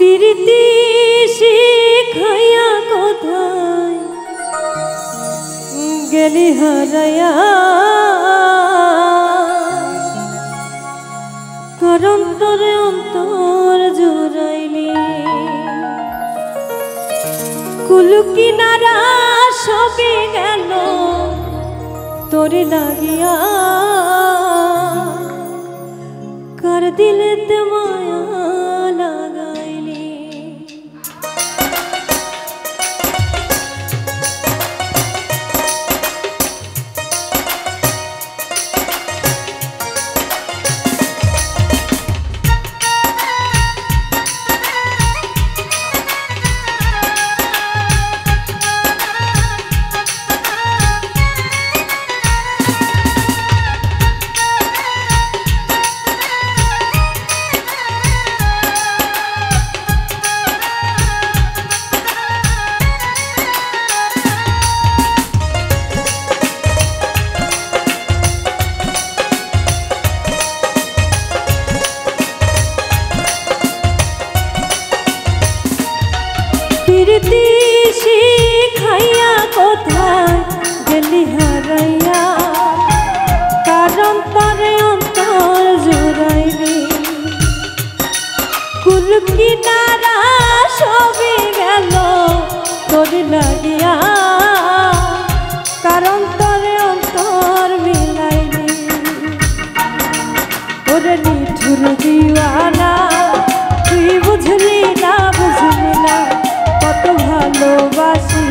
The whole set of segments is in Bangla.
প্রীতি শিখাইয়া কোথায় গেলি হারাইয়া, করম তোরে অন্তর জুড়াইলি। কুল কিনারা সবে গেল তোরে লাগিয়া, কার দিলেতে মায়া লাগাইলি। প্রীতি শিখাইয়া কোথায় গেলি হারাইয়া, কারণ তরে অন্তর জুড়াইলি। কুল কিনারা সবে গেল তোরে লাগিয়া, কারণ তরে অন্তর মিলাইলি। ওরে নিঠুর দিওয়ানা তুই বুঝলি না, বুঝলি না কত ভালোবাসি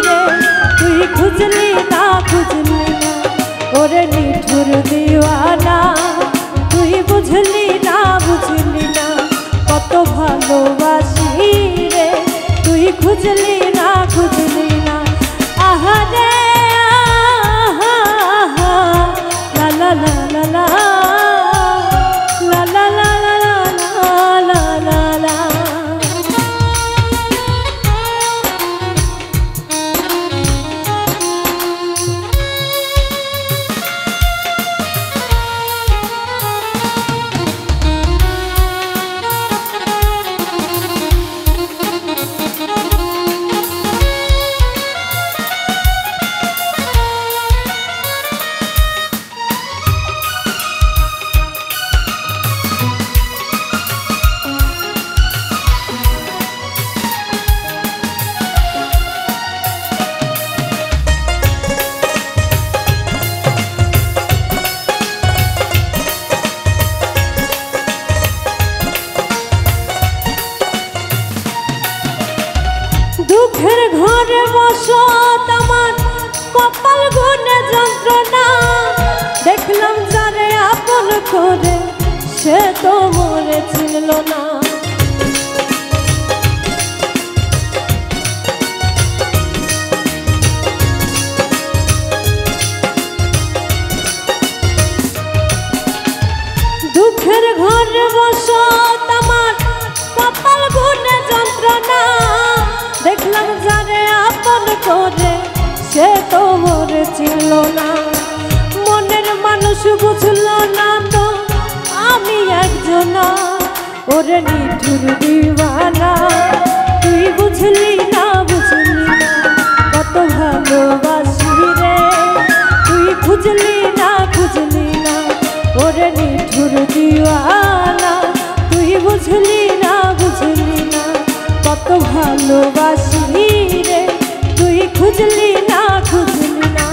রে, তুই খুঁজলি না, খুঁজলি না। ওরে নিঠুর দিওয়ানা তুই বুঝলি না, বুঝলি না কত ভালোবাসি রে, তুই খুঁজলি না, খুঁজলি না। আহারে আহা আহা লা লা লা লা লা লা লা লা লা লা লা। দুঃখের ঘরে বসত আমার কপাল গুনে যন্ত্রণা, দেখলাম যারে আপন করে সে তো মরে ছিল না। দুঃখের ঘরে বসত আমার কপাল গুনে যন্ত্রণা, দেখলাম যারে আপন করে সে তো মরে ছিল না। মনের মানুষ বুঝল না তো আমি একজনা, ওরে নিঠুর দিওয়ানা তুই বুঝলি না, বুঝলি না কত ভালোবাসি রে, তুই খুঁজলি না, খুঁজলি না। ওরে নিঠুর দিওয়ানা তুই বুঝলি না, বুঝলি না কত ভালোবাসি রে, তুই খুঁজলি না, খুঁজলি না।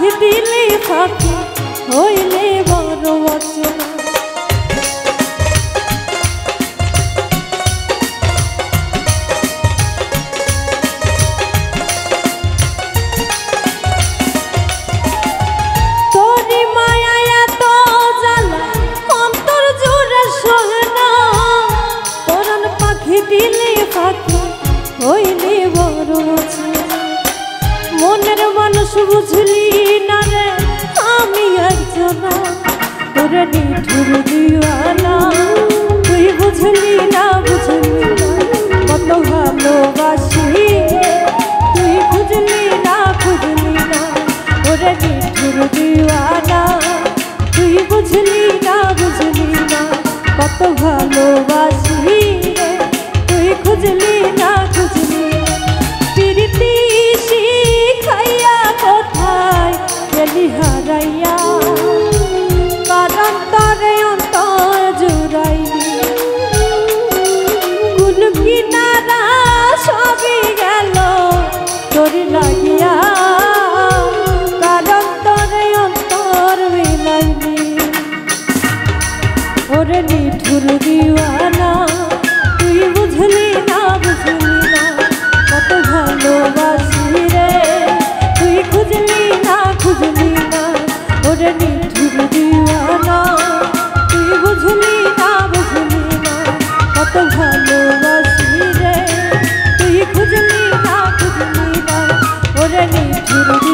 পাখি দিলে পাখি হইলে বড় অচেনা। হইলে বড় মনের মানুষ বুঝলি না রে আমি একজনা তোরে নিঠুর দিওয়ানা তুই বুঝলি না কত ভালোবাসি তুই বুঝলি না তোরে নিঠুর দিওয়ানা তুই বুঝলি না কত ভালোবাসি তুই খুঁজলি না প্রীতি শিখাইয়া কোথায় গেলি হারাইয়া কারণ তরে অন্তর জুড়াইলি কুল কিনারা সবই গেল তোর লাগিয়া কারণ তরে অন্তর মিলাইলি ওরে নিঠুর দিওয়ানা তুই বুঝলি না কত ভালোবাসি রে তুই খুঁজলি না ওরে নিঠুর দিওয়ানা তুই বুঝলি না কত ভালোবাসি রে তুই খুঁজলি না ওরে নিঠুর